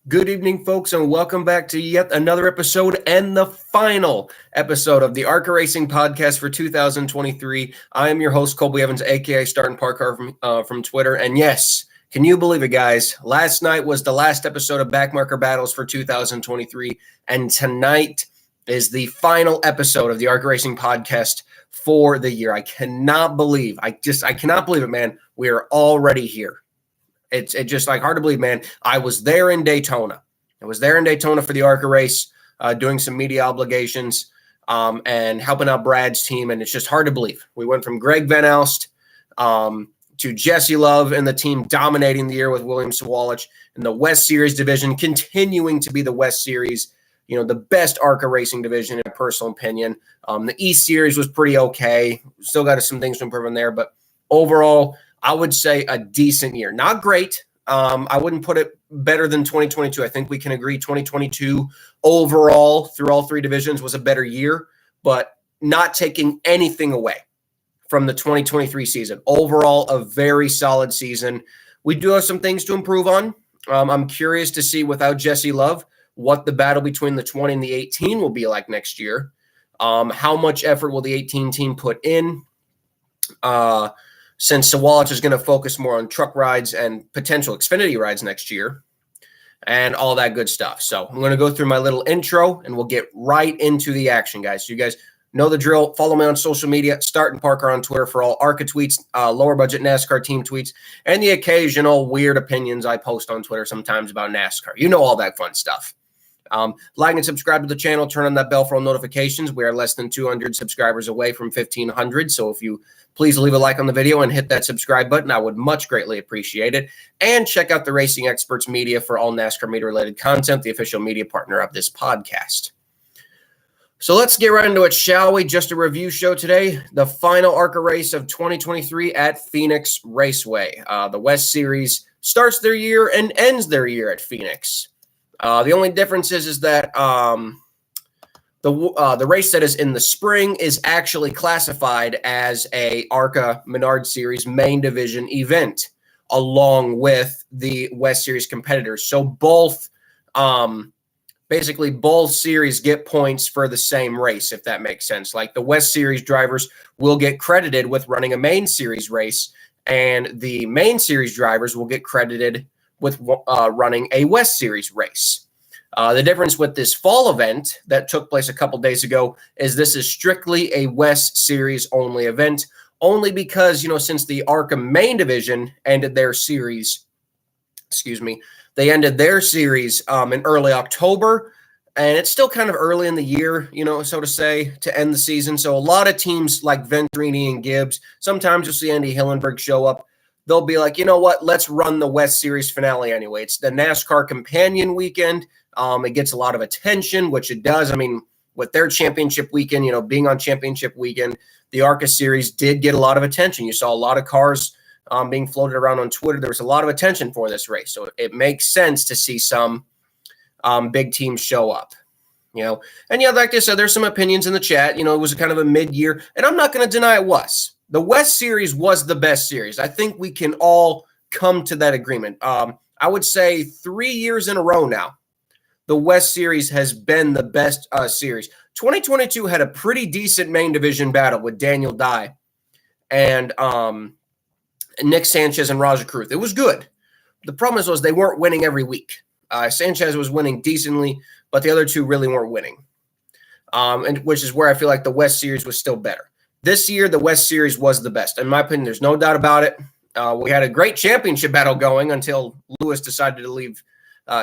Good evening, folks, and welcome back to yet another episode and the final episode of the ARCA Racing podcast for 2023. I am your host, Colby Evans, aka Starting Park Car from Twitter. And yes, can you believe it, guys? Last night was the last episode of Backmarker Battles for 2023, and tonight is the final episode of the ARCA Racing podcast for the year. I cannot believe it, man. We are already here. It's just like hard to believe, man. I was there in Daytona. For the ARCA race, doing some media obligations and helping out Brad's team. And it's just hard to believe. We went from Greg Van Alst to Jesse Love and the team dominating the year with William Sawalich in the West Series division, continuing to be the West Series, the best ARCA racing division in my personal opinion. The East Series was pretty okay. Still got some things to improve on there, but overall, I would say a decent year. Not great. I wouldn't put it better than 2022. I think we can agree 2022 overall through all three divisions was a better year, but not taking anything away from the 2023 season. Overall, a very solid season. We do have some things to improve on. I'm curious to see without Jesse Love what the battle between the 20 and the 18 will be like next year. How much effort will the 18 team put in? Since Sawalich is going to focus more on truck rides and potential Xfinity rides next year and all that good stuff. So I'm going to go through my little intro and we'll get right into the action, guys. So you guys know the drill. Follow me on social media, Starting Parker on Twitter for all ARCA tweets, lower budget NASCAR team tweets, and the occasional weird opinions I post on Twitter sometimes about NASCAR. You know all that fun stuff. Like and subscribe to the channel. Turn on that bell for all notifications. We are less than 200 subscribers away from 1,500. So if you please leave a like on the video and hit that subscribe button, I would much greatly appreciate it. And check out the Racing Experts Media for all NASCAR media related content, the official media partner of this podcast. So let's get right into it, shall we? Just a review show today. The final ARCA race of 2023 at Phoenix Raceway. The West Series starts their year and ends their year at Phoenix. The only difference is that the race that is in the spring is actually classified as a ARCA Menard Series main division event, along with the West Series competitors. So both series get points for the same race, if that makes sense. Like the West Series drivers will get credited with running a main series race, and the main series drivers will get credited with running a West Series race. The difference with this fall event that took place a couple days ago is this is strictly a West Series only event, only because, since the ARCA main division ended their series, in early October, and it's still kind of early in the year, so to say, to end the season. So a lot of teams like Venturini and Gibbs, sometimes you'll see Andy Hillenberg show up. They'll be like, you know what, let's run the West Series finale anyway. It's the NASCAR companion weekend. It gets a lot of attention, which it does. I mean, with their championship weekend, being on championship weekend, the ARCA Series did get a lot of attention. You saw a lot of cars being floated around on Twitter. There was a lot of attention for this race. So it makes sense to see some big teams show up. And like I said, there's some opinions in the chat. It was kind of a mid-year, and I'm not going to deny it was. The West Series was the best series. I think we can all come to that agreement. I would say 3 years in a row now, the West Series has been the best series. 2022 had a pretty decent main division battle with Daniel Dye and Nick Sanchez and Raja Kruth. It was good. The problem was they weren't winning every week. Sanchez was winning decently, but the other two really weren't winning, and which is where I feel like the West Series was still better. This year, the West Series was the best. In my opinion, there's no doubt about it. We had a great championship battle going until Lewis decided to leave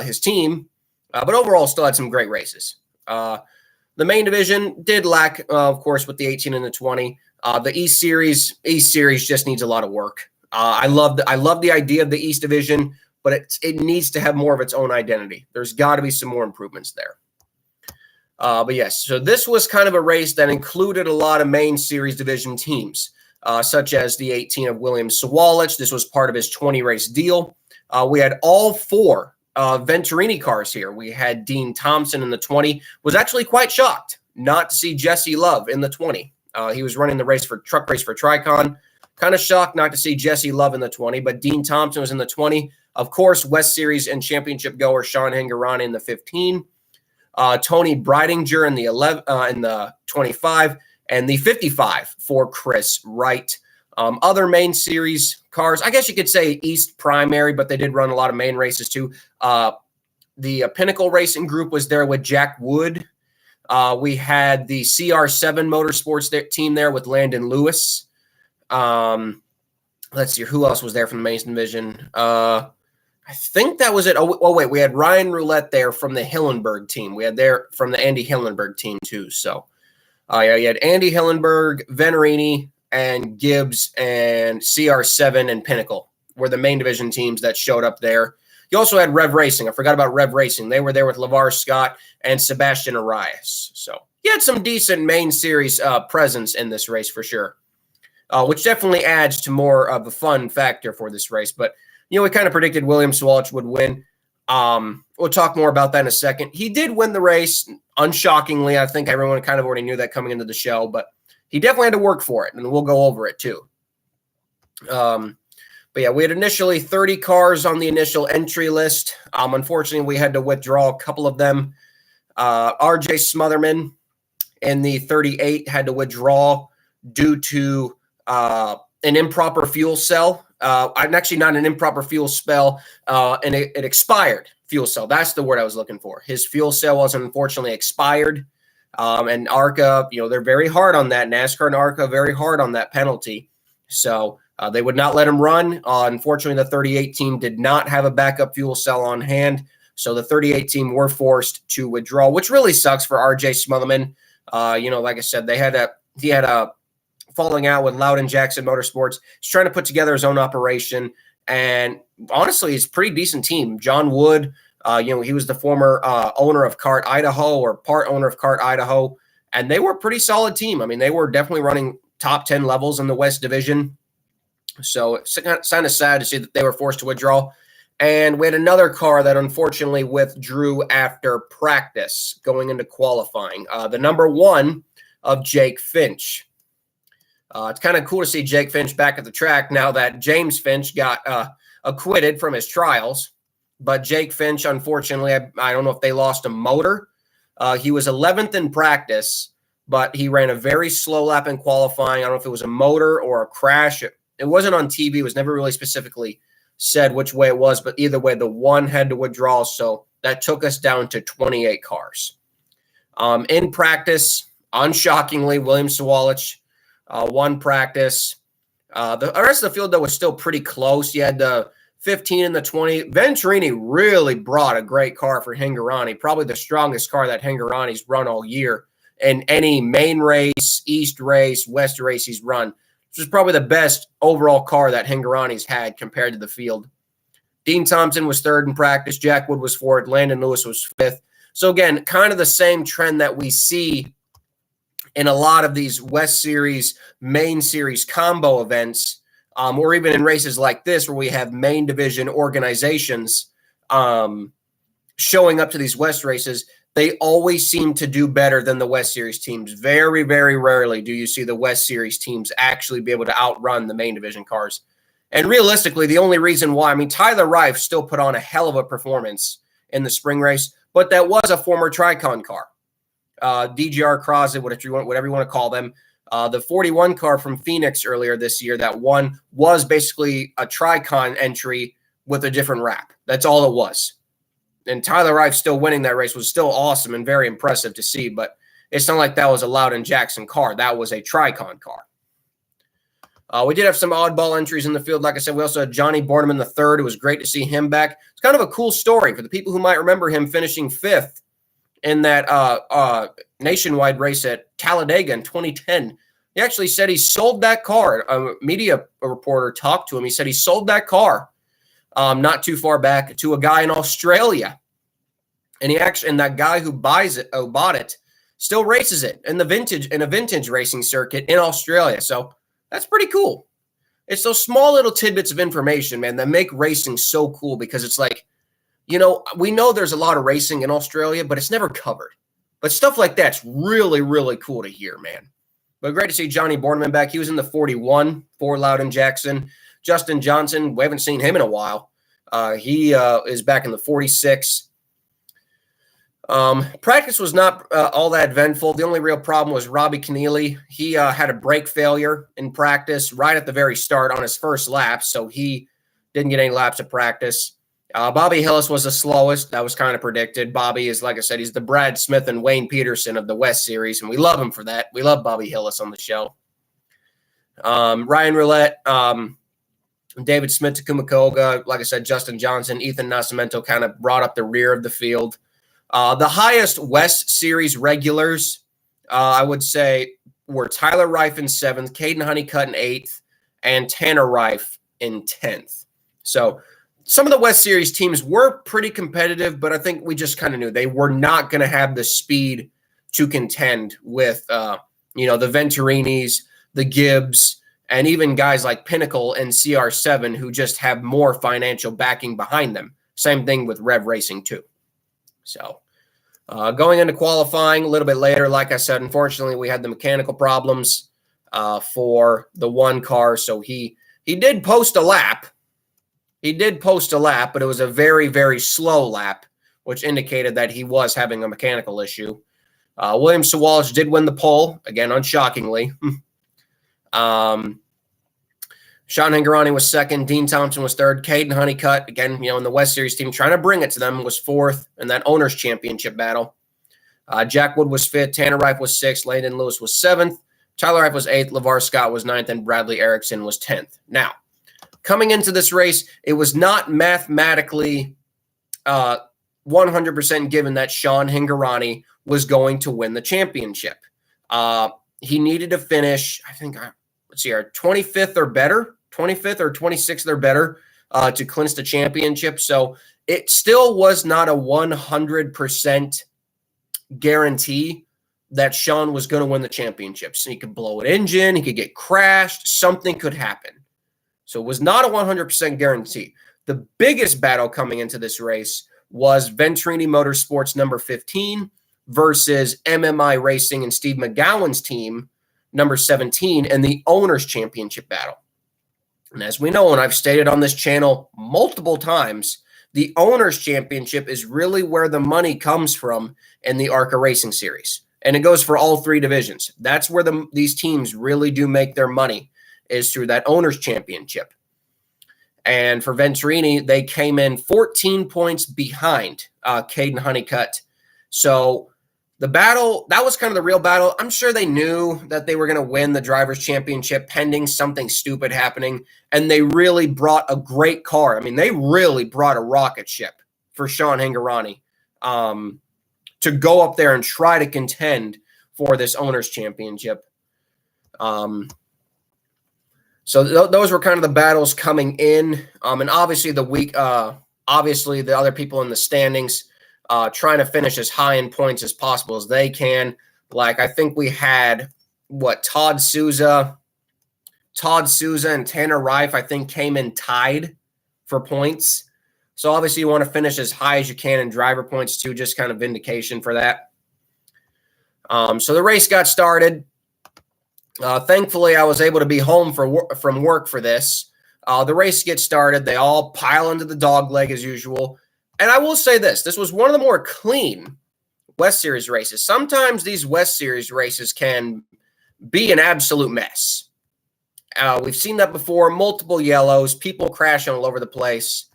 his team. But overall, still had some great races. The main division did lack, of course, with the 18 and the 20. The East Series just needs a lot of work. I love the idea of the East division, but it needs to have more of its own identity. There's got to be some more improvements there. But yes, so this was kind of a race that included a lot of main series division teams, such as the 18 of William Sawalich. This was part of his 20-race deal. We had all four Venturini cars here. We had Dean Thompson in the 20. Was actually quite shocked not to see Jesse Love in the 20. He was running the truck race for Tricon. Kind of shocked not to see Jesse Love in the 20, but Dean Thompson was in the 20. Of course, West Series and championship goer Sean Hingorani in the 15. Tony Breidinger in the 25, and the 55 for Chris Wright. Other main series cars, I guess you could say East primary, but they did run a lot of main races too. The Pinnacle Racing Group was there with Jack Wood. We had the CR7 Motorsports team there with Landon Lewis. Let's see, who else was there from the main division? I think that was it. Oh, wait, we had Ryan Roulette there from the Hillenberg team. We had there from the Andy Hillenberg team too. So, yeah, you had Andy Hillenberg, Venturini, and Gibbs, and CR7 and Pinnacle were the main division teams that showed up there. You also had Rev Racing. I forgot about Rev Racing. They were there with LeVar Scott and Sebastian Arias. So, you had some decent main series presence in this race for sure, which definitely adds to more of a fun factor for this race. But we kind of predicted William Sawalich would win. We'll talk more about that in a second. He did win the race, unshockingly. I think everyone kind of already knew that coming into the show, but he definitely had to work for it, and we'll go over it too. But yeah, we had initially 30 cars on the initial entry list. Unfortunately, we had to withdraw a couple of them. RJ Smotherman in the 38 had to withdraw due to an improper fuel cell. Actually not an improper fuel cell, and it expired fuel cell. That's the word I was looking for. His fuel cell was unfortunately expired, and ARCA, they're very hard on that. NASCAR and ARCA very hard on that penalty. So they would not let him run. Unfortunately, the 38 team did not have a backup fuel cell on hand, so the 38 team were forced to withdraw, which really sucks for RJ Smotherman. Like I said, he had a falling out with Loudon Jackson Motorsports. He's trying to put together his own operation, and honestly, it's a pretty decent team. John Wood, he was the former owner of Kart Idaho, or part owner of Kart Idaho, and they were a pretty solid team. I mean, they were definitely running top 10 levels in the West Division. So it's kind of sad to see that they were forced to withdraw. And we had another car that unfortunately withdrew after practice going into qualifying. The number 1 of Jake Finch. It's kind of cool to see Jake Finch back at the track now that James Finch got acquitted from his trials. But Jake Finch, unfortunately, I don't know if they lost a motor. He was 11th in practice, but he ran a very slow lap in qualifying. I don't know if it was a motor or a crash. It wasn't on TV. It was never really specifically said which way it was, but either way, the one had to withdraw. So that took us down to 28 cars. In practice, unshockingly, William Sawalich won practice. The rest of the field, though, was still pretty close. You had the 15 and the 20. Venturini really brought a great car for Hingorani, probably the strongest car that Hingorani's run all year in any main race, East race, West race he's run. This was probably the best overall car that Hingorani's had compared to the field. Dean Thompson was 3rd in practice. Jack Wood was 4th. Landon Lewis was 5th. So, again, kind of the same trend that we see in a lot of these West Series, main series combo events, or even in races like this where we have main division organizations showing up to these West races. They always seem to do better than the West Series teams. Very, very rarely do you see the West Series teams actually be able to outrun the main division cars. And realistically, the only reason why, Tyler Reif still put on a hell of a performance in the spring race, but that was a former Tricon car. DGR Crosby, whatever you want to call them. The 41 car from Phoenix earlier this year that won was basically a Tricon entry with a different wrap. That's all it was. And Tyler Reif still winning that race was still awesome and very impressive to see, but it's not like that was a Loudon Jackson car. That was a Tricon car. We did have some oddball entries in the field. Like I said, we also had Johnny Borneman III. It was great to see him back. It's kind of a cool story for the people who might remember him finishing 5th in that nationwide race at Talladega in 2010. He actually said he sold that car. A media reporter talked to him. He said he sold that car not too far back to a guy in Australia. And that guy who bought it still races it in a vintage racing circuit in Australia. So that's pretty cool. It's those small little tidbits of information, man, that make racing so cool, because it's like, we know there's a lot of racing in Australia, but it's never covered. But stuff like that's really, really cool to hear, man. But great to see Johnny Borneman back. He was in the 41 for Loudon Jackson. Justin Johnson, we haven't seen him in a while. He is back in the 46. Practice was not all that eventful. The only real problem was Robbie Keneally. He had a brake failure in practice right at the very start on his first lap, so he didn't get any laps of practice. Bobby Hillis was the slowest. That was kind of predicted. Bobby is, like I said, he's the Brad Smith and Wayne Peterson of the West Series, and we love him for that. We love Bobby Hillis on the show. Ryan Roulette, David Smith, Takuma Koga, like I said, Justin Johnson, Ethan Nascimento kind of brought up the rear of the field. The highest West Series regulars, I would say, were Tyler Reif in 7th, Caden Honeycutt in 8th, and Tanner Reif in 10th. So some of the West Series teams were pretty competitive, but I think we just kind of knew they were not going to have the speed to contend with, the Venturinis, the Gibbs, and even guys like Pinnacle and CR7 who just have more financial backing behind them. Same thing with Rev Racing too. So going into qualifying a little bit later, like I said, unfortunately, we had the mechanical problems for the one car. So he did post a lap. But it was a very, very slow lap, which indicated that he was having a mechanical issue. William Sawalich did win the pole, again, unshockingly. Sean Hingorani was 2nd. Dean Thompson was 3rd. Caden Honeycutt, again, in the West Series team, trying to bring it to them, was 4th in that Owners' Championship battle. Jack Wood was 5th. Tanner Reif was 6th. Landon Lewis was 7th. Tyler Reif was 8th. LeVar Scott was 9th. And Bradley Erickson was 10th. Now, coming into this race, it was not mathematically 100% given that Sean Hingorani was going to win the championship. He needed to finish, I think, our 25th or better, 25th or 26th or better to clinch the championship. So it still was not a 100% guarantee that Sean was going to win the championship. So he could blow an engine, he could get crashed, something could happen. So it was not a 100% guarantee. The biggest battle coming into this race was Venturini Motorsports number 15 versus MMI Racing and Steve McGowan's team, number 17, in the Owners' Championship battle. And as we know, and I've stated on this channel multiple times, the Owners' Championship is really where the money comes from in the ARCA Racing Series. And it goes for all 3 divisions. That's where these teams really do make their money, is through that Owners' Championship. And for Venturini, they came in 14 points behind Caden Honeycutt. So the battle, that was kind of the real battle. I'm sure they knew that they were going to win the Drivers' Championship pending something stupid happening, and they really brought a great car. I mean, they really brought a rocket ship for Sean Hingorani to go up there and try to contend for this Owners' Championship. So those were kind of the battles coming in. And obviously obviously the other people in the standings trying to finish as high in points as possible as they can. Like, I think we had, Todd Souza and Tanner Reif, I think, came in tied for points. So obviously you want to finish as high as you can in driver points too, just kind of vindication for that. So the race got started. Thankfully, I was able to be home from work for this. The race gets started. They all pile into the dog leg as usual. And I will say this was one of the more clean West Series races. Sometimes these West Series races can be an absolute mess. We've seen that before, multiple yellows, people crashing all over the place.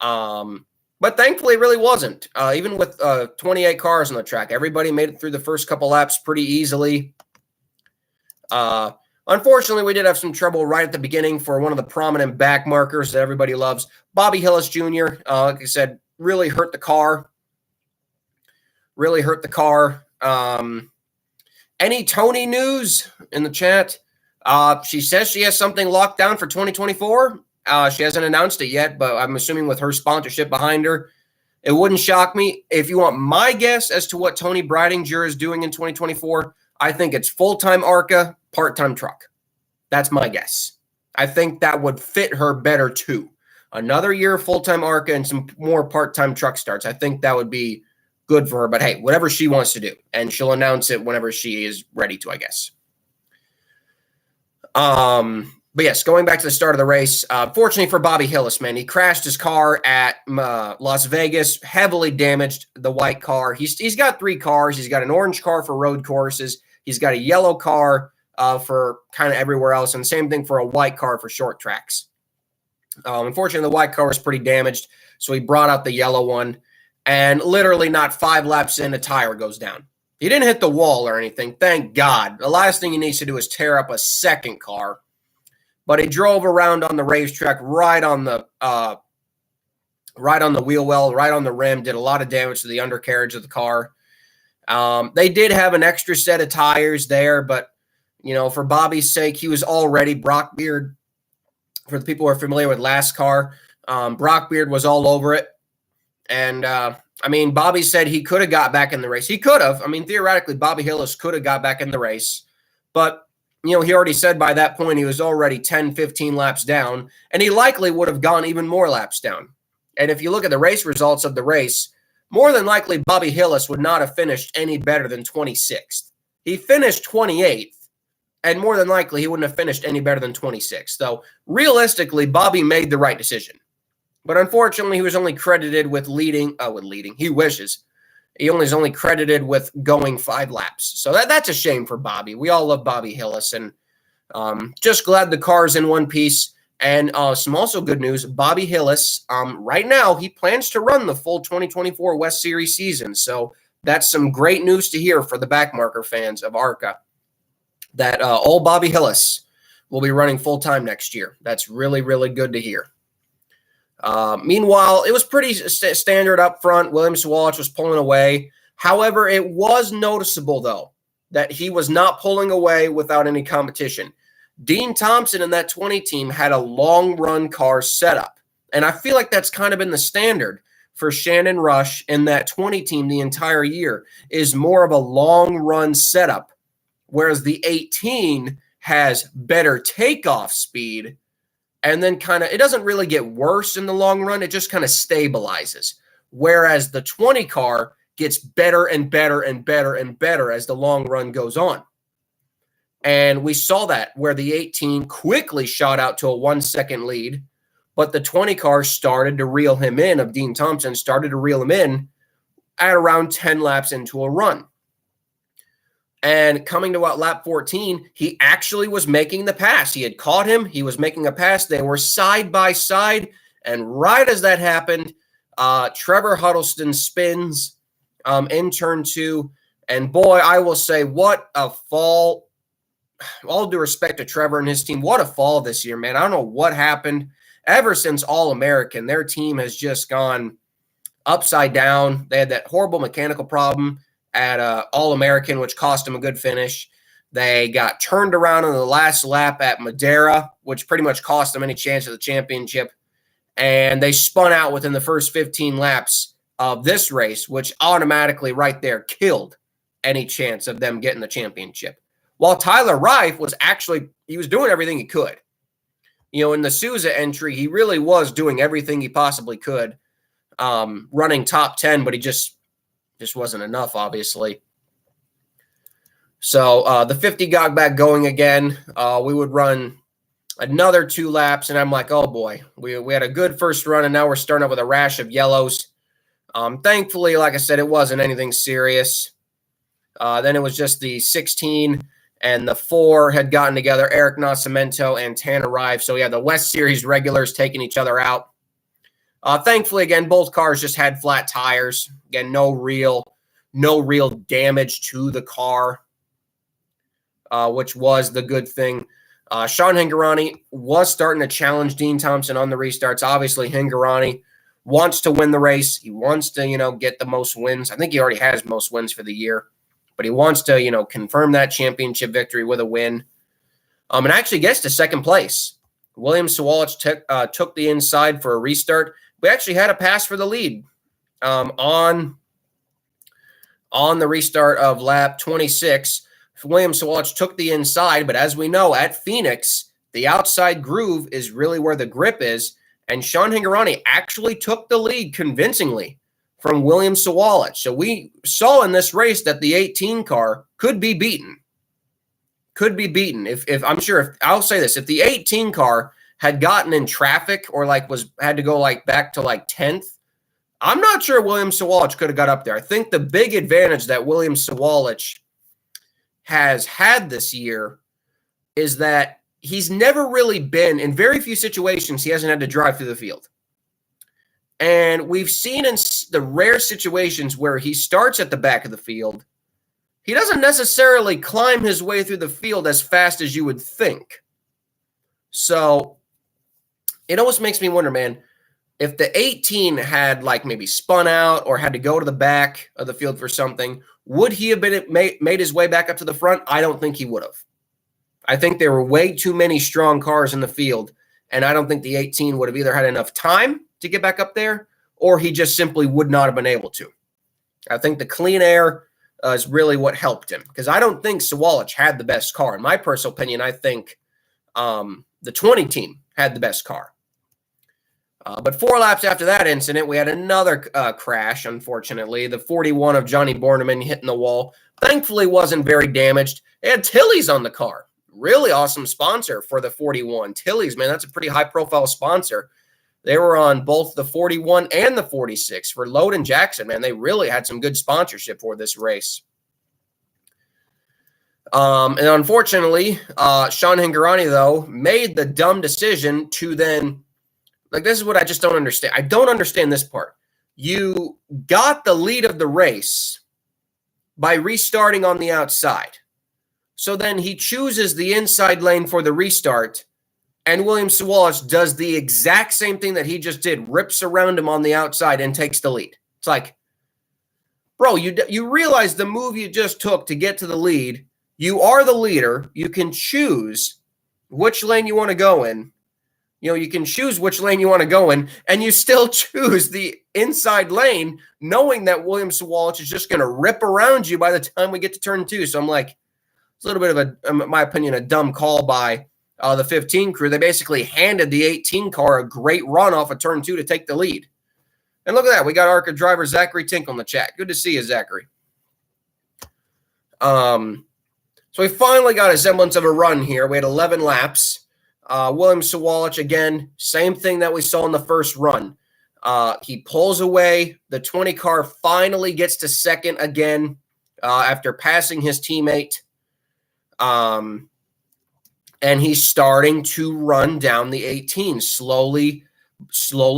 But thankfully, it really wasn't. Even with 28 cars on the track, everybody made it through the first couple laps pretty easily. Unfortunately, we did have some trouble right at the beginning for one of the prominent back markers that everybody loves. Bobby Hillis Jr., like I said, really hurt the car. Any Tony news in the chat? She says she has something locked down for 2024. She hasn't announced it yet, but I'm assuming with her sponsorship behind her, it wouldn't shock me. If you want my guess as to what Tony Breidinger is doing in 2024, I think it's full-time ARCA, part-time truck. That's my guess. I think that would fit her better too. Another year of full-time ARCA and some more part-time truck starts. I think that would be good for her. But hey, whatever she wants to do. And she'll announce it whenever she is ready to, I guess. But yes, going back to the start of the race, fortunately for Bobby Hillis, man, he crashed his car at Las Vegas, heavily damaged the white car. He's got 3 cars. He's got an orange car for road courses. He's got a yellow car for kind of everywhere else, and same thing for a white car for short tracks. Unfortunately, the white car was pretty damaged, so he brought out the yellow one, and literally not 5 laps in, a tire goes down. He didn't hit the wall or anything, thank God. The last thing he needs to do is tear up a second car. But he drove around on the racetrack right on the wheel well, right on the rim, did a lot of damage to the undercarriage of the car. They did have an extra set of tires there, but, for Bobby's sake, he was already Brock Beard. For the people who are familiar with last car, Brock Beard was all over it. And, Bobby said he could have got back in the race. He could have. Theoretically, Bobby Hillis could have got back in the race. But he already said by that point he was already 10, 15 laps down, and he likely would have gone even more laps down. And if you look at the race results of the race, more than likely Bobby Hillis would not have finished any better than 26th. He finished 28th, and more than likely he wouldn't have finished any better than 26th. So realistically, Bobby made the right decision. But unfortunately, he was only credited with leading. He wishes. He is only credited with going 5 laps. So that's a shame for Bobby. We all love Bobby Hillis, and just glad the car's in one piece. And some also good news, Bobby Hillis, right now, he plans to run the full 2024 West Series season. So that's some great news to hear for the backmarker fans of ARCA, that old Bobby Hillis will be running full-time next year. That's really, really good to hear. Meanwhile, it was pretty standard up front. William Sawalich was pulling away. However, it was noticeable, though, that he was not pulling away without any competition. Dean Thompson and that 20 team had a long-run car setup, and I feel like that's kind of been the standard for Shannon Rush and that 20 team the entire year, is more of a long-run setup, whereas the 18 has better takeoff speed. And then it doesn't really get worse in the long run. It just kind of stabilizes. Whereas the 20 car gets better and better and better and better as the long run goes on. And we saw that where the 18 quickly shot out to a 1-second lead, but the 20 car started to reel him in, of Dean Thompson, started to reel him in at around 10 laps into a run. And coming to lap 14, he actually was making the pass. He had caught him. He was making a pass. They were side by side. And right as that happened, Trevor Huddleston spins in turn 2. And boy, I will say, what a fall. All due respect to Trevor and his team, what a fall this year, man. I don't know what happened. Ever since All-American, their team has just gone upside down. They had that horrible mechanical problem at All-American, which cost them a good finish. They got turned around on the last lap at Madeira, which pretty much cost them any chance of the championship. And they spun out within the first 15 laps of this race, which automatically right there killed any chance of them getting the championship. While Tyler Reif was he was doing everything he could. In the Souza entry, he really was doing everything he possibly could, running top 10, but he just wasn't enough, obviously. So the 50 got back going again. We would run another 2 laps, and I'm like, oh boy, we had a good first run, and now we're starting up with a rash of yellows. Thankfully, like I said, it wasn't anything serious. Then it was just the 16 and the 4 had gotten together, Eric Nascimento and Tanner Rive. So yeah, the West Series regulars taking each other out. Thankfully, again, both cars just had flat tires. Again, no real damage to the car, which was the good thing. Sean Hingorani was starting to challenge Dean Thompson on the restarts. Obviously, Hingorani wants to win the race. He wants to, get the most wins. I think he already has most wins for the year, but he wants to, confirm that championship victory with a win. And actually gets to second place. William Sawalich took the inside for a restart. We actually had a pass for the lead on the restart of lap 26. William Sawalich took the inside, but as we know, at Phoenix, the outside groove is really where the grip is, and Sean Hingorani actually took the lead convincingly from William Sawalich. So we saw in this race that the 18 car could be beaten. could be beaten. If I'm sure, if I'll say this, if the 18 car had gotten in traffic or like had to go like back to like 10th, I'm not sure William Sawalich could have got up there. I think the big advantage that William Sawalich has had this year is that he's never really been, in very few situations, he hasn't had to drive through the field. And we've seen in the rare situations where he starts at the back of the field, he doesn't necessarily climb his way through the field as fast as you would think. So it almost makes me wonder, man, if the 18 had like maybe spun out or had to go to the back of the field for something, would he have made his way back up to the front? I don't think he would have. I think there were way too many strong cars in the field, and I don't think the 18 would have either had enough time to get back up there, or he just simply would not have been able to. I think the clean air is really what helped him, because I don't think Sawalich had the best car. In my personal opinion, I think the 20 team had the best car. But 4 laps after that incident, we had another crash, unfortunately. The 41 of Johnny Borneman hitting the wall. Thankfully, wasn't very damaged. They had Tilly's on the car. Really awesome sponsor for the 41. Tilly's, man, that's a pretty high-profile sponsor. They were on both the 41 and the 46 for Lode and Jackson, man. They really had some good sponsorship for this race. And unfortunately, Sean Hingorani, though, made the dumb decision to then, like, this is what I just don't understand. I don't understand this part. You got the lead of the race by restarting on the outside. So then he chooses the inside lane for the restart, and William Sawalich does the exact same thing that he just did, rips around him on the outside and takes the lead. It's like, bro, you realize the move you just took to get to the lead. You are the leader. You can choose which lane you want to go in. You know, you can choose which lane you want to go in, and you still choose the inside lane, knowing that William Sawalich is just going to rip around you by the time we get to turn 2. So I'm like, it's a little bit of in my opinion, a dumb call by the 15 crew. They basically handed the 18 car a great run off of turn 2 to take the lead. And look at that. We got ARCA driver Zachary Tinkle in the chat. Good to see you, Zachary. So we finally got a semblance of a run here. We had 11 laps. William Sawalich, again, same thing that we saw in the first run. He pulls away. The 20 car finally gets to second again after passing his teammate. And he's starting to run down the 18 slowly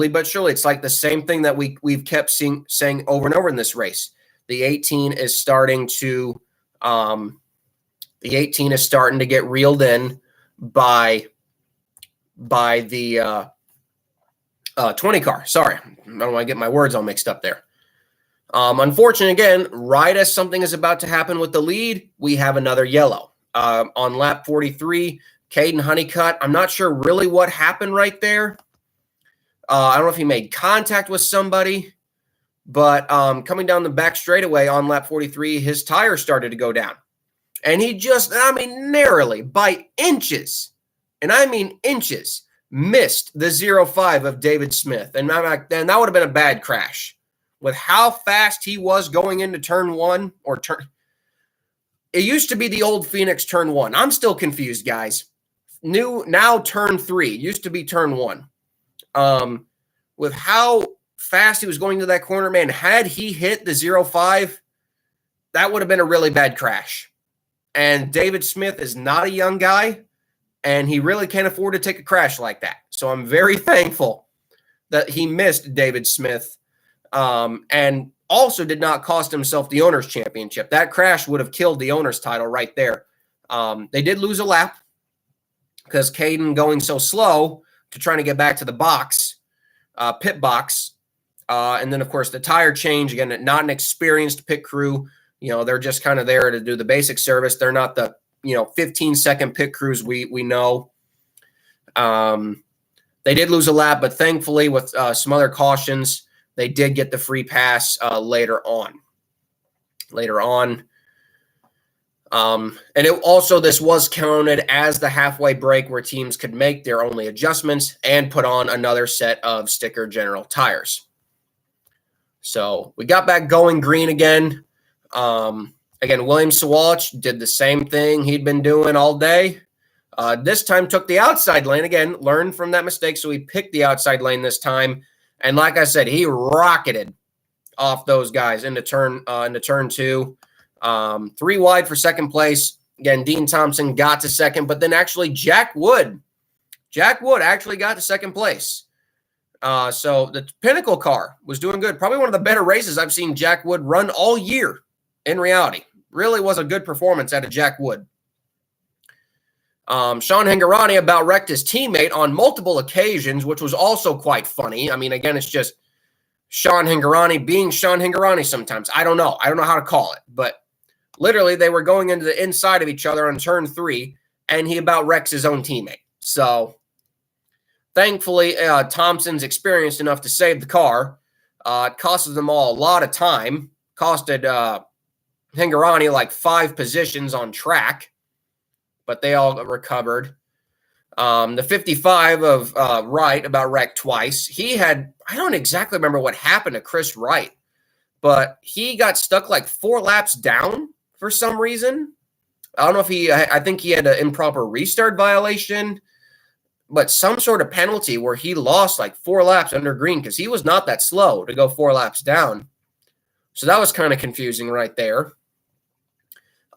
but surely. It's like the same thing that we've kept saying over and over in this race. The 18 is starting to get reeled in by the 20 car. Sorry, I don't want to get my words all mixed up there. Unfortunately, again, right as something is about to happen with the lead, we have another yellow. On lap 43, Caden Honeycutt, I'm not sure really what happened right there. I don't know if he made contact with somebody, but coming down the back straightaway on lap 43, his tire started to go down. And he just, narrowly, by inches, and I mean inches, missed the 0.5 of David Smith. And that would have been a bad crash. With how fast he was going into turn 1 or turn... It used to be the old Phoenix turn 1. I'm still confused, guys. Now turn 3. Used to be turn 1. With how fast he was going to that corner, man, had he hit the 0.5, that would have been a really bad crash. And David Smith is not a young guy, and he really can't afford to take a crash like that. So I'm very thankful that he missed David Smith, and also did not cost himself the Owners' Championship. That crash would have killed the Owners' title right there. They did lose a lap because Caden going so slow to trying to get back to the box, pit box. And then, of course, the tire change. Again, not an experienced pit crew. You know, they're just kind of there to do the basic service. They're not the, 15-second pit crews we know. They did lose a lap, but thankfully with some other cautions, they did get the free pass later on. And this was counted as the halfway break where teams could make their only adjustments and put on another set of sticker general tires. So we got back going green again. Again, William Sawalich did the same thing he'd been doing all day. This time took the outside lane. Again, learned from that mistake, so he picked the outside lane this time. And like I said, he rocketed off those guys into turn two. 3 wide for second place. Again, Dean Thompson got to second, but then actually Jack Wood actually got to second place. So the Pinnacle car was doing good. Probably one of the better races I've seen Jack Wood run all year in reality. Really was a good performance out of Jack Wood. Sean Hingorani about wrecked his teammate on multiple occasions, which was also quite funny. I mean, again, it's just Sean Hingorani being Sean Hingorani sometimes. I don't know how to call it, but literally they were going into the inside of each other on turn 3, and he about wrecks his own teammate. So thankfully, Thompson's experienced enough to save the car. It costed them all a lot of time. Costed Hingorani like 5 positions on track, but they all recovered. The 55 of Wright about wrecked twice. I don't exactly remember what happened to Chris Wright, but he got stuck like 4 laps down for some reason. I don't know if I think he had an improper restart violation, but some sort of penalty where he lost like 4 laps under green because he was not that slow to go 4 laps down. So that was kind of confusing right there.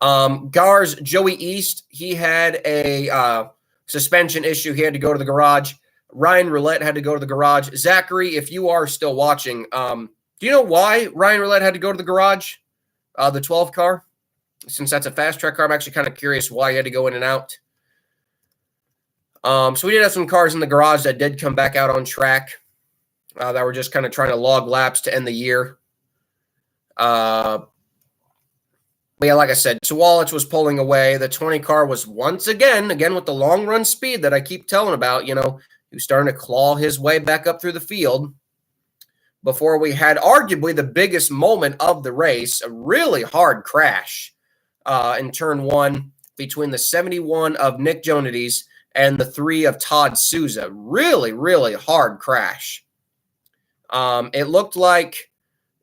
Gar's Joey East, he had a suspension issue. He had to go to the garage. Ryan Roulette had to go to the garage. Zachary, if you are still watching, do you know why Ryan Roulette had to go to the garage? The 12 car? Since that's a fast track car, I'm actually kind of curious why he had to go in and out. So we did have some cars in the garage that did come back out on track that were just kind of trying to log laps to end the year. But yeah, like I said, Sawalich was pulling away. The 20 car was once again with the long run speed that I keep telling about, he was starting to claw his way back up through the field before we had arguably the biggest moment of the race, a really hard crash in turn 1 between the 71 of Nick Jonides and the 3 of Todd Souza. Really, really hard crash. It looked like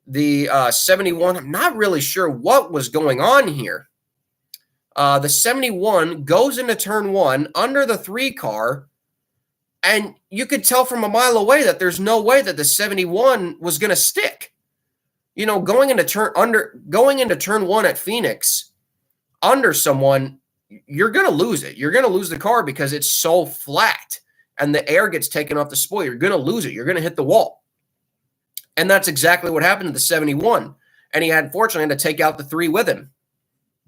the 71, I'm not really sure what was going on here. The 71 goes into turn 1 under the 3 car, and you could tell from a mile away that there's no way that the 71 was going to stick. Going into turn 1 at Phoenix under someone, you're going to lose it. You're going to lose the car because it's so flat and the air gets taken off the spoiler. You're going to lose it. You're going to hit the wall. And that's exactly what happened to the 71. And he unfortunately had to take out the 3 with him.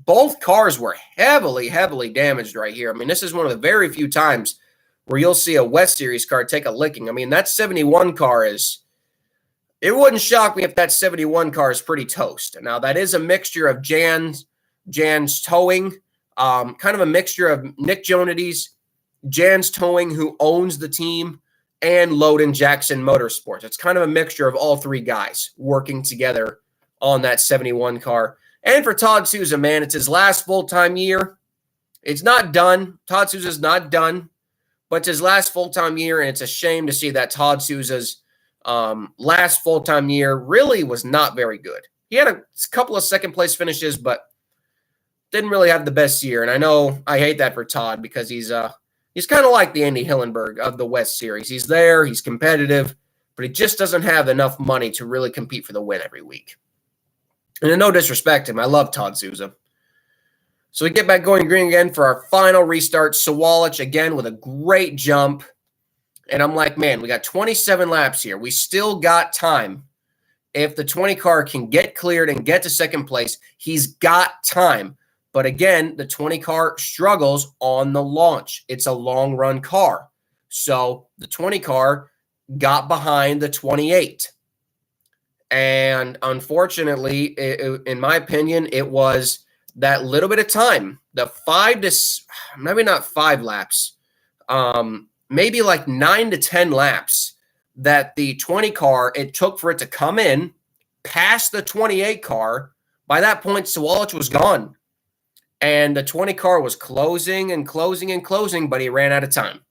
Both cars were heavily, heavily damaged right here. I mean, this is one of the very few times where you'll see a West Series car take a licking. I mean, that 71 car it wouldn't shock me if that 71 car is pretty toast. Now, that is a mixture of Jan's towing, kind of a mixture of Nick Jonides, Jan's Towing, who owns the team, and Loden Jackson Motorsports. It's kind of a mixture of all 3 guys working together on that 71 car. And for Todd Souza, man, it's his last full-time year. It's not done. Todd Souza's not done, but it's his last full-time year, and it's a shame to see that Todd Souza's last full-time year really was not very good. He had a couple of second-place finishes, but didn't really have the best year. And I know I hate that for Todd because he's kind of like the Andy Hillenberg of the West Series. He's there, he's competitive, but he just doesn't have enough money to really compete for the win every week. And no disrespect to him, I love Todd Souza. So we get back going green again for our final restart. Sawalich again with a great jump. And I'm like, man, we got 27 laps here. We still got time. If the 20 car can get cleared and get to second place, he's got time. But again, the 20 car struggles on the launch. It's a long run car. So the 20 car got behind the 28. And unfortunately, in my opinion, it was that little bit of time, maybe not 5 laps, maybe like 9 to 10 laps that the 20 car, it took for it to come in past the 28 car. By that point, Sawalich was gone. And the 20 car was closing and closing and closing, but he ran out of time.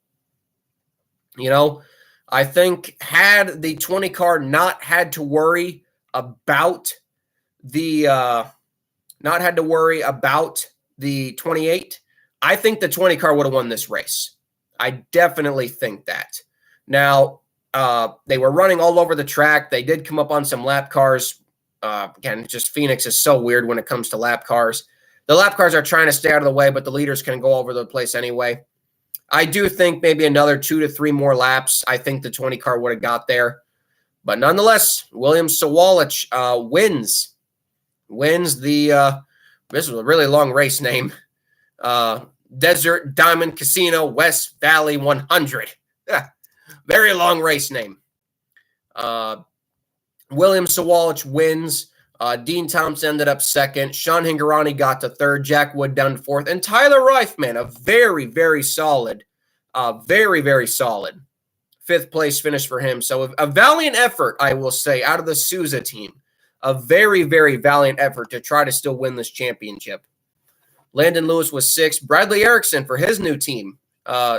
I think had the 20 car not had to worry about the not had to worry about the 28, I think the 20 car would have won this race. I definitely think that. Now, they were running all over the track. They did come up on some lap cars. Again, just Phoenix is so weird when it comes to lap cars. The lap cars are trying to stay out of the way, but the leaders can go over the place anyway. I do think maybe another 2 to 3 more laps. I think the 20 car would have got there. But nonetheless, William Sawalich wins the this was a really long race name. Desert Diamond Casino West Valley 100. Very long race name. William Sawalich wins. Dean Thompson ended up second. Sean Hingorani got to third. Jack Wood down to fourth. And Tyler Reif, man, a very, very solid, very solid fifth place finish for him. So a valiant effort, I will say, out of the Souza team. A very, very valiant effort to try to still win this championship. Landon Lewis was sixth. Bradley Erickson for his new team,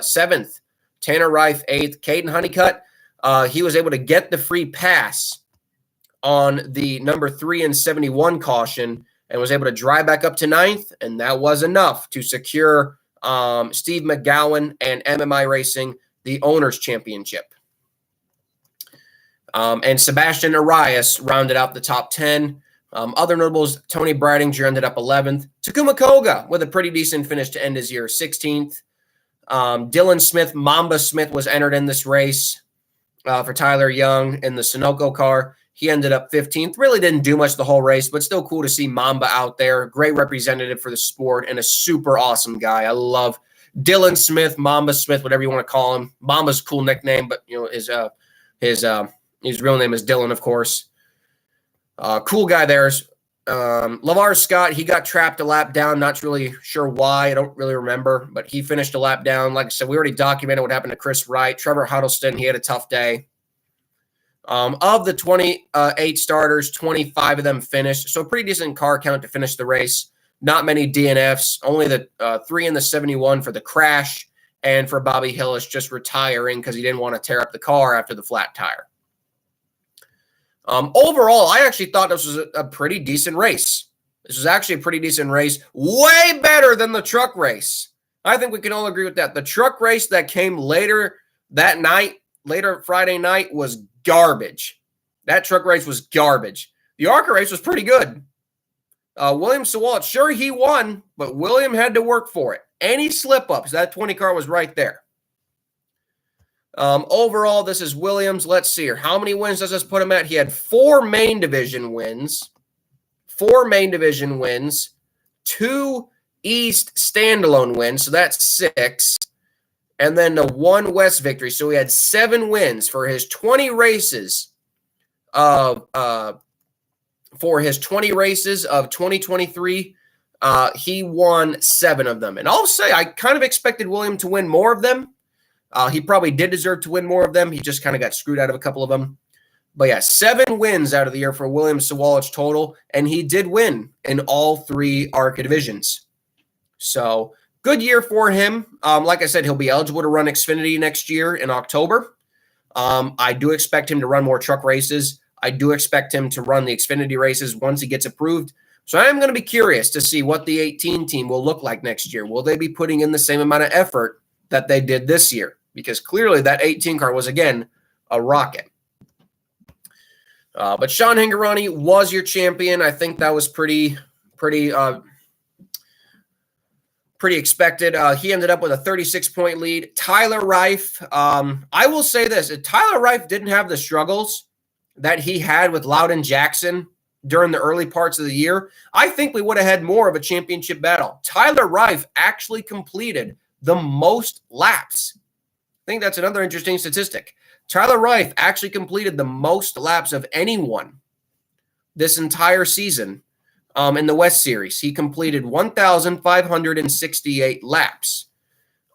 seventh. Tanner Reif, eighth. Caden Honeycutt, he was able to get the free pass on the number 3 and 71 caution and was able to drive back up to ninth, and that was enough to secure Steve McGowan and MMI Racing the Owners' Championship. And Sebastian Arias rounded out the top 10. Other notables, Tony Bridinger ended up 11th. Takuma Koga with a pretty decent finish to end his year, 16th. Dylan Smith, Mamba Smith, was entered in this race for Tyler Young in the Sunoco car. He ended up 15th. Really didn't do much the whole race, but still cool to see Mamba out there. Great representative for the sport and a super awesome guy. I love Dylan Smith, Mamba Smith, whatever you want to call him. Mamba's a cool nickname, but you know his real name is Dylan, of course. Cool guy there. LeVar Scott, he got trapped a lap down. Not really sure why. I don't really remember, but he finished a lap down. Like I said, we already documented what happened to Chris Wright. Trevor Huddleston, he had a tough day. Of the 28 starters, 25 of them finished. So a pretty decent car count to finish the race. Not many DNFs. Only the 3 in the 71 for the crash, and for Bobby Hillis just retiring because he didn't want to tear up the car after the flat tire. Overall, I actually thought this was a pretty decent race. This was actually a pretty decent race. Way better than the truck race. I think we can all agree with that. The truck race that came later that night, later Friday night, was garbage. That truck race was garbage. The ARCA race was pretty good. William Sawalich, sure, he won, but William had to work for it. Any slip-ups, that 20 car was right there. Overall, this is Williams. Let's see here. How many wins does this put him at? He had 4 main division wins. 4 main division wins. 2 East standalone wins, so that's 6. And then the 1 West victory. So he had 7 wins for his 20 races of 2023. He won 7 of them. And I'll say I kind of expected William to win more of them. He probably did deserve to win more of them. He just kind of got screwed out of a couple of them. But yeah, 7 wins out of the year for William Sawalich total. And he did win in all 3 ARCA divisions. So good year for him. Like I said, he'll be eligible to run Xfinity next year in October. I do expect him to run more truck races. I do expect him to run the Xfinity races once he gets approved. So I am going to be curious to see what the 18 team will look like next year. Will they be putting in the same amount of effort that they did this year? Because clearly that 18 car was, again, a rocket. But Sean Hingorani was your champion. I think that was pretty expected. He ended up with a 36-point lead. Tyler Reif, I will say this. If Tyler Reif didn't have the struggles that he had with Loudon Jackson during the early parts of the year, I think we would have had more of a championship battle. Tyler Reif actually completed the most laps. I think that's another interesting statistic. Tyler Reif actually completed the most laps of anyone this entire season in the West Series. He completed 1,568 laps.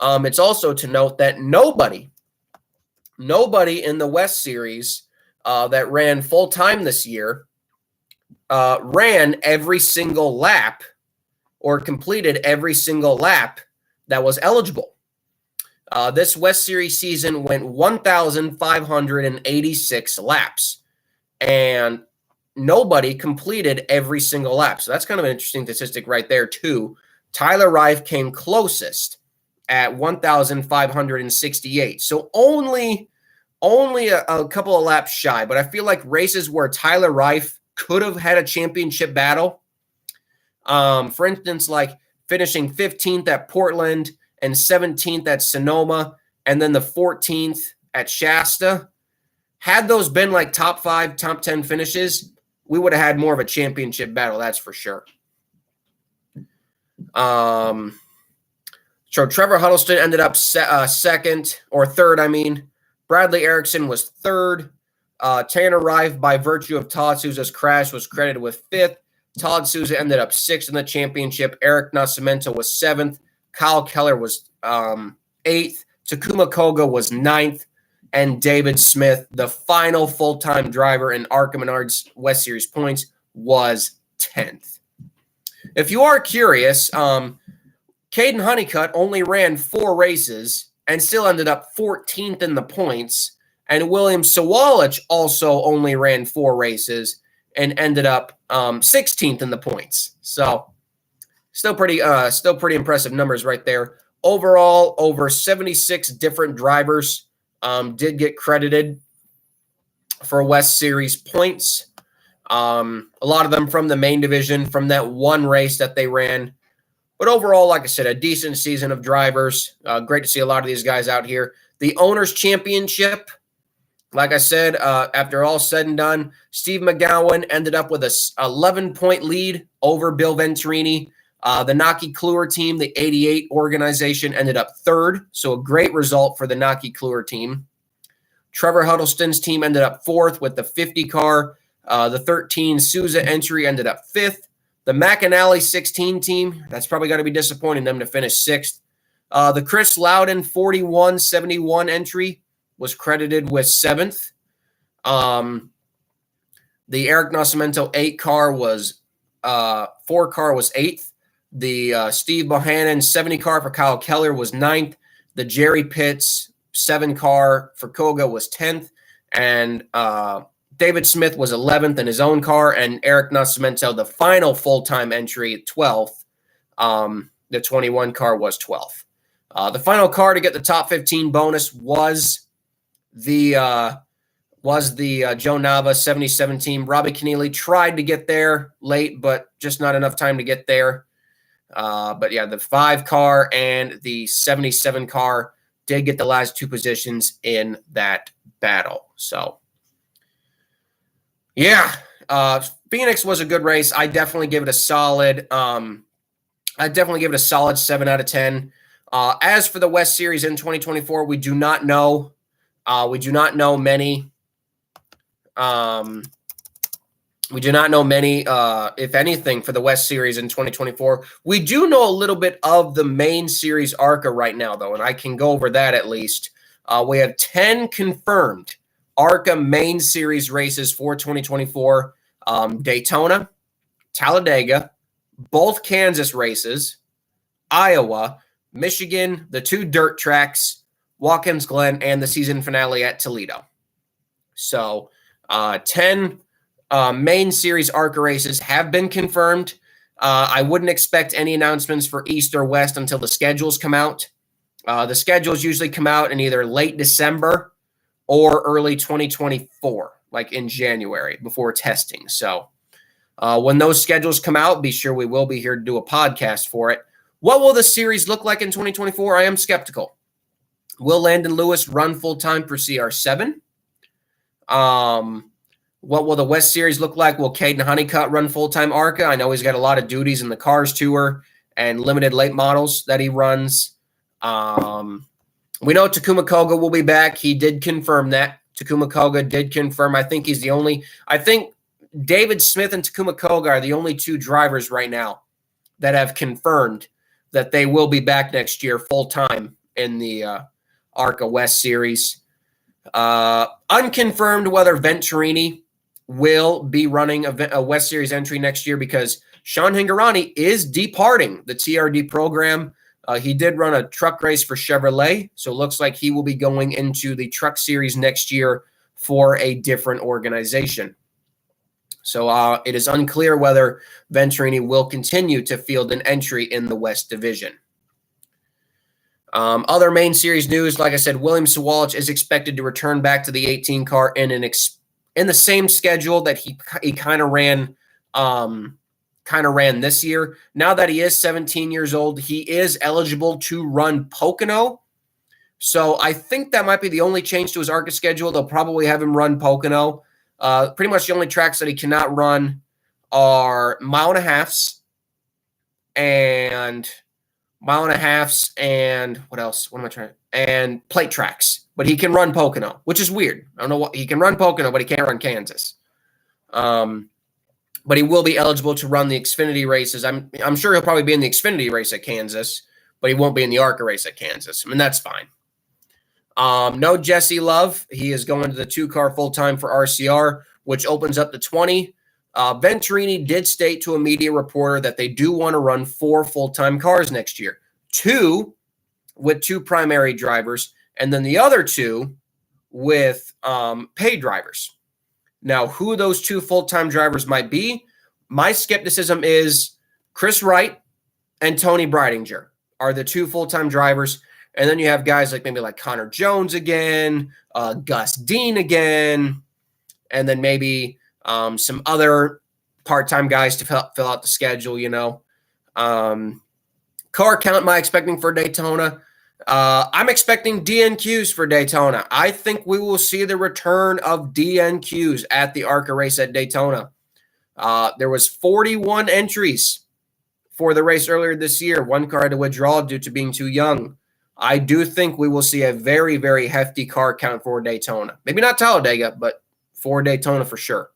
It's also to note that nobody in the West Series that ran full-time this year ran every single lap or completed every single lap that was eligible. This West Series season went 1,586 laps. And nobody completed every single lap. So that's kind of an interesting statistic right there, too. Tyler Reif came closest at 1,568. So only a couple of laps shy. But I feel like races where Tyler Reif could have had a championship battle, for instance, like finishing 15th at Portland and 17th at Sonoma, and then the 14th at Shasta. Had those been like top 5, top 10 finishes, we would have had more of a championship battle, that's for sure. So Trevor Huddleston ended up second, or third, I mean. Bradley Erickson was third. Tanner Reif, by virtue of Todd Souza's crash, was credited with fifth. Todd Souza ended up sixth in the championship. Eric Nascimento was seventh. Kyle Keller was eighth. Takuma Koga was ninth. And David Smith, the final full-time driver in ARCA Menards West Series points, was 10th. If you are curious, Caden Honeycutt only ran 4 races and still ended up 14th in the points. And William Sawalich also only ran 4 races and ended up 16th in the points. So still pretty impressive numbers right there. Overall, over 76 different drivers did get credited for West Series points. A lot of them from the main division, from that one race that they ran. But overall, like I said, a decent season of drivers. Great to see a lot of these guys out here. The Owners' Championship, like I said, after all said and done, Steve McGowan ended up with a 11-point lead over Bill Venturini. The Naki Kluwer team, the 88 organization, ended up third, so a great result for the Naki Kluwer team. Trevor Huddleston's team ended up fourth with the 50 car. The 13 Souza entry ended up fifth. The McAnally 16 team, that's probably going to be disappointing them to finish sixth. The Chris Loudon 41-71 entry was credited with seventh. The Eric Nascimento 4 car was eighth. The Steve Bohannon 70 car for Kyle Keller was ninth. The Jerry Pitts 7 car for Koga was 10th. And David Smith was 11th in his own car. And Eric Nascimento, the final full-time entry, 12th. The 21 car was 12th. The final car to get the top 15 bonus was the Joe Nava 77 team. Robbie Keneally tried to get there late, but just not enough time to get there. But yeah, the 5 car and the 77 car did get the last 2 positions in that battle. So yeah, Phoenix was a good race. I definitely give it a solid. I definitely give it a solid 7 out of 10. As for the West Series in 2024, we do not know. We do not know many. We do not know many, if anything, for the West Series in 2024. We do know a little bit of the main series ARCA right now, though, and I can go over that at least. We have 10 confirmed ARCA main series races for 2024. Daytona, Talladega, both Kansas races, Iowa, Michigan, the 2 dirt tracks, Watkins Glen, and the season finale at Toledo. So 10 main series ARCA races have been confirmed. I wouldn't expect any announcements for East or West until the schedules come out. The schedules usually come out in either late December or early 2024, like in January before testing. So when those schedules come out, be sure we will be here to do a podcast for it. What will the series look like in 2024? I am skeptical. Will Landon Lewis run full-time for CR7? What will the West Series look like? Will Caden Honeycutt run full-time ARCA? I know he's got a lot of duties in the Cars Tour and limited late models that he runs. We know Takuma Koga will be back. He did confirm that. Takuma Koga did confirm. I think he's the only – I think David Smith and Takuma Koga are the only 2 drivers right now that have confirmed that they will be back next year full-time in the ARCA West Series. Unconfirmed whether Venturini will be running a West Series entry next year because Sean Hingorani is departing the TRD program. He did run a truck race for Chevrolet, so it looks like he will be going into the Truck Series next year for a different organization. So it is unclear whether Venturini will continue to field an entry in the West Division. Other main series news, like I said, William Sawalich is expected to return back to the 18 car in the same schedule that he kind of ran this year. Now that he is 17 years old, he is eligible to run Pocono. So I think that might be the only change to his ARCA schedule. They'll probably have him run Pocono. Pretty much the only tracks that he cannot run are mile and a halves and what else? What am I trying? And plate tracks. But he can run Pocono, which is weird. I don't know what he can run Pocono, but he can't run Kansas. But he will be eligible to run the Xfinity races. I'm sure he'll probably be in the Xfinity race at Kansas, but he won't be in the ARCA race at Kansas. I mean, that's fine. No Jesse Love. He is going to the 2-car full-time for RCR, which opens up to 20. Venturini did state to a media reporter that they do want to run 4 full-time cars next year. 2 with 2 primary drivers, and then the other 2 with paid drivers. Now, who those 2 full-time drivers might be, my skepticism is Chris Wright and Tony Breidinger are the 2 full-time drivers. And then you have guys like maybe like Connor Jones again, Gus Dean again, and then maybe some other part-time guys to fill out the schedule, you know. Car count am I expecting for Daytona? I'm expecting DNQs for Daytona. I think we will see the return of DNQs at the ARCA race at Daytona. There was 41 entries for the race earlier this year. 1 car had to withdraw due to being too young. I do think we will see a very, very hefty car count for Daytona. Maybe not Talladega, but for Daytona for sure.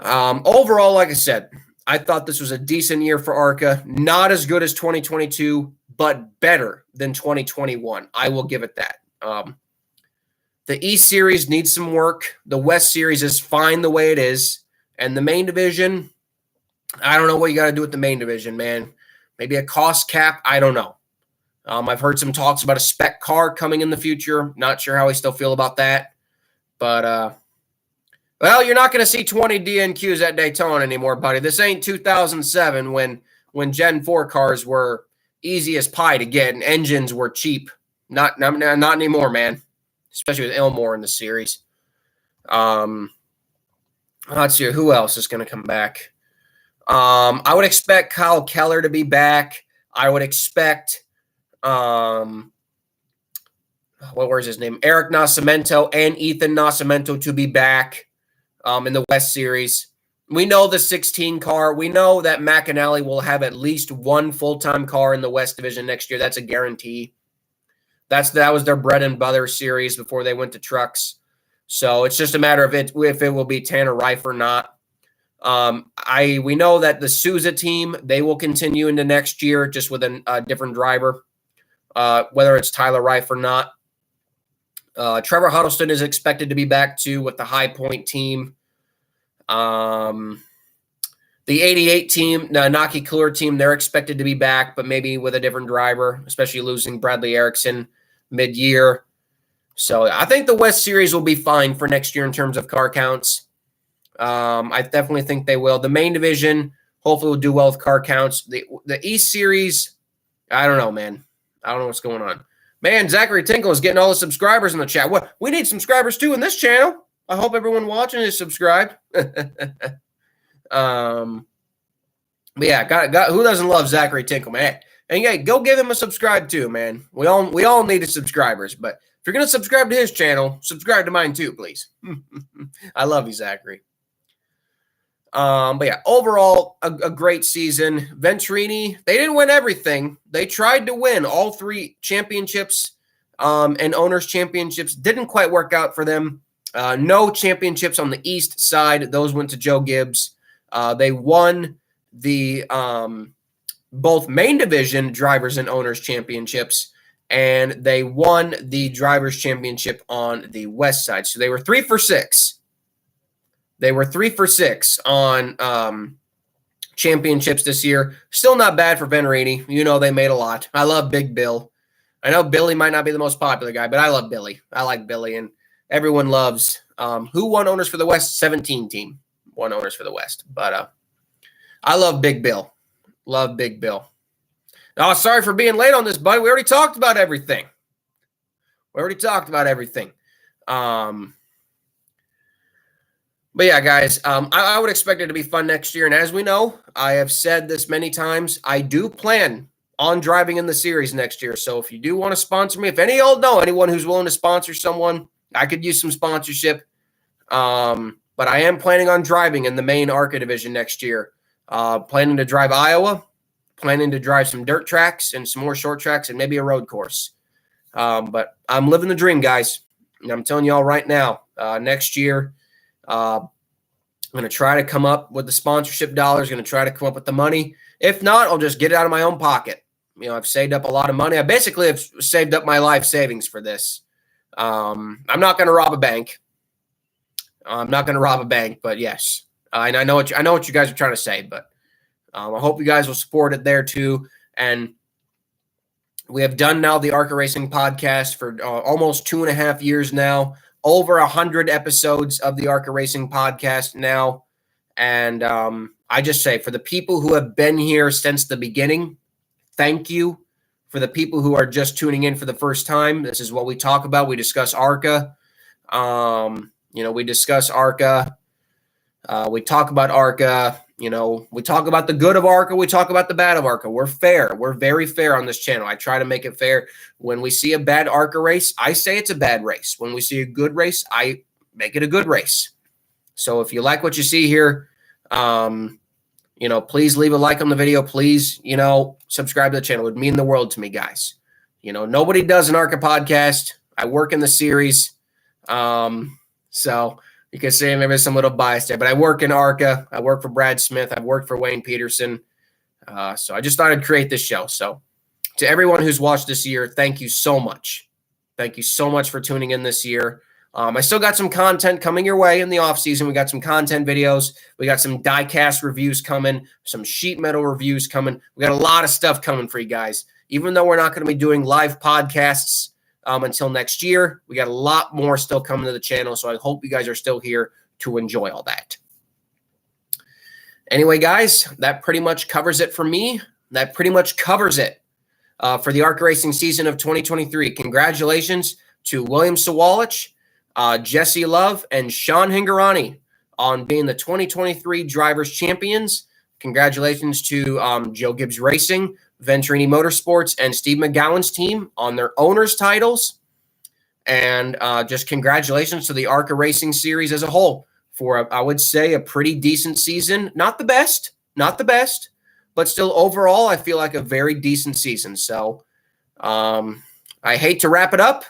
Overall, like I said, I thought this was a decent year for ARCA. Not as good as 2022, but better than 2021. I will give it that. The East Series needs some work. The West Series is fine the way it is. And the main division, I don't know what you got to do with the main division, man. Maybe a cost cap. I don't know. I've heard some talks about a spec car coming in the future. Not sure how I still feel about that. But, well, you're not going to see 20 DNQs at Daytona anymore, buddy. This ain't 2007 when Gen 4 cars were easy as pie to get and engines were cheap. Not anymore, man. Especially with Elmore in the series. Let's see. Who else is going to come back? I would expect Kyle Keller to be back. I would expect where's his name? Eric Nascimento and Ethan Nascimento to be back in the West Series. We know the 16 car. We know that McAnally will have at least 1 full-time car in the West Division next year. That's a guarantee. That was their bread and butter series before they went to trucks. So it's just a matter of if it will be Tanner Reif or not. We know that the Souza team, they will continue into next year just with a different driver, whether it's Tyler Reif or not. Trevor Huddleston is expected to be back too with the High Point team. The 88 team, the Naki Cooler team, they're expected to be back, but maybe with a different driver, especially losing Bradley Erickson mid-year. So I think the West Series will be fine for next year in terms of car counts. I definitely think they will. The main division hopefully will do well with car counts. The East Series, I don't know, man. I don't know what's going on. Man, Zachary Tinkle is getting all the subscribers in the chat. What? We need subscribers too in this channel. I hope everyone watching is subscribed. But yeah, got who doesn't love Zachary Tinkle, man? And yeah, go give him a subscribe too, man. We all needed subscribers, but if you're gonna subscribe to his channel, subscribe to mine too, please. I love you, Zachary. But yeah, overall, a great season. Venturini, they didn't win everything. They tried to win all 3 championships and owners' championships. Didn't quite work out for them. No championships on the East side. Those went to Joe Gibbs. They won the both main division drivers and owners championships, and they won the drivers championship on the West side. So they were 3 for 6. They were 3 for 6 on championships this year. Still not bad for Venturini. You know, they made a lot. I love Big Bill. I know Billy might not be the most popular guy, but I love Billy. I like Billy. And everyone loves. Who won Owners for the West? 17 team won Owners for the West. But I love Big Bill. Love Big Bill. Oh, sorry for being late on this, buddy. We already talked about everything. But yeah, guys, I would expect it to be fun next year. And as we know, I have said this many times, I do plan on driving in the series next year. So if you do want to sponsor me, if any of y'all know anyone who's willing to sponsor someone, I could use some sponsorship. But I am planning on driving in the main ARCA division next year. Planning to drive Iowa, planning to drive some dirt tracks and some more short tracks and maybe a road course. But I'm living the dream, guys. And I'm telling y'all right now, next year, I'm going to try to come up with the sponsorship dollars, going to try to come up with the money. If not, I'll just get it out of my own pocket. I've saved up a lot of money. I basically have saved up my life savings for this. I'm not going to rob a bank. But yes, I know what you guys are trying to say, but I hope you guys will support it there too. And we have done now the ARCA Racing podcast for almost 2.5 years now, over 100 episodes of the ARCA Racing podcast now. And I just say, for the people who have been here since the beginning, thank you. For the people who are just tuning in for the first time, this is what we talk about. We discuss ARCA. We discuss ARCA. We talk about ARCA. We talk about the good of ARCA. We talk about the bad of ARCA. We're fair. We're very fair on this channel. I try to make it fair. When we see a bad ARCA race, I say it's a bad race. When we see a good race, I make it a good race. So if you like what you see here, please leave a like on the video. Please, subscribe to the channel. It would mean the world to me, guys. Nobody does an ARCA podcast. I work in the series. So you can say maybe there's some little bias there, but I work in ARCA. I work for Brad Smith. I've worked for Wayne Peterson. So I just thought I'd create this show. So to everyone who's watched this year, thank you so much. Thank you so much for tuning in this year. I still got some content coming your way in the off season. We got some content videos. We got some diecast reviews coming, some sheet metal reviews coming. We got a lot of stuff coming for you guys. Even though we're not going to be doing live podcasts until next year, we got a lot more still coming to the channel. So I hope you guys are still here to enjoy all that. Anyway, guys, that pretty much covers it for me. That pretty much covers it for the ARCA Racing season of 2023. Congratulations to William Sawalich, Jesse Love, and Sean Hingorani on being the 2023 Drivers Champions. Congratulations to Joe Gibbs Racing, Venturini Motorsports, and Steve McGowan's team on their owners' titles. And just congratulations to the ARCA Racing Series as a whole for, I would say, a pretty decent season. Not the best, but still overall, I feel like a very decent season. So I hate to wrap it up,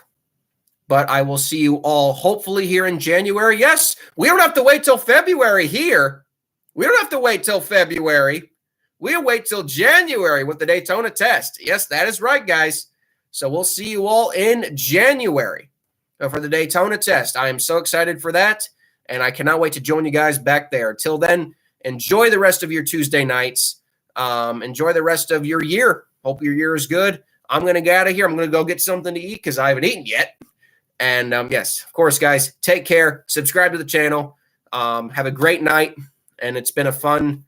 but I will see you all hopefully here in January. Yes, we don't have to wait till February here. We don't have to wait till February. We'll wait till January with the Daytona test. Yes, that is right, guys. So we'll see you all in January for the Daytona test. I am so excited for that, and I cannot wait to join you guys back there. Till then, enjoy the rest of your Tuesday nights. Enjoy the rest of your year. Hope your year is good. I'm going to get out of here. I'm going to go get something to eat because I haven't eaten yet. And yes, of course, guys, take care. Subscribe to the channel. Have a great night. And it's been a fun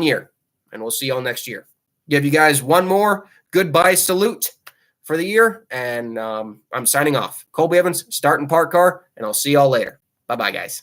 year. And we'll see you all next year. Give you guys one more goodbye salute for the year. And I'm signing off. Colby Evans, starting park car. And I'll see y'all later. Bye-bye, guys.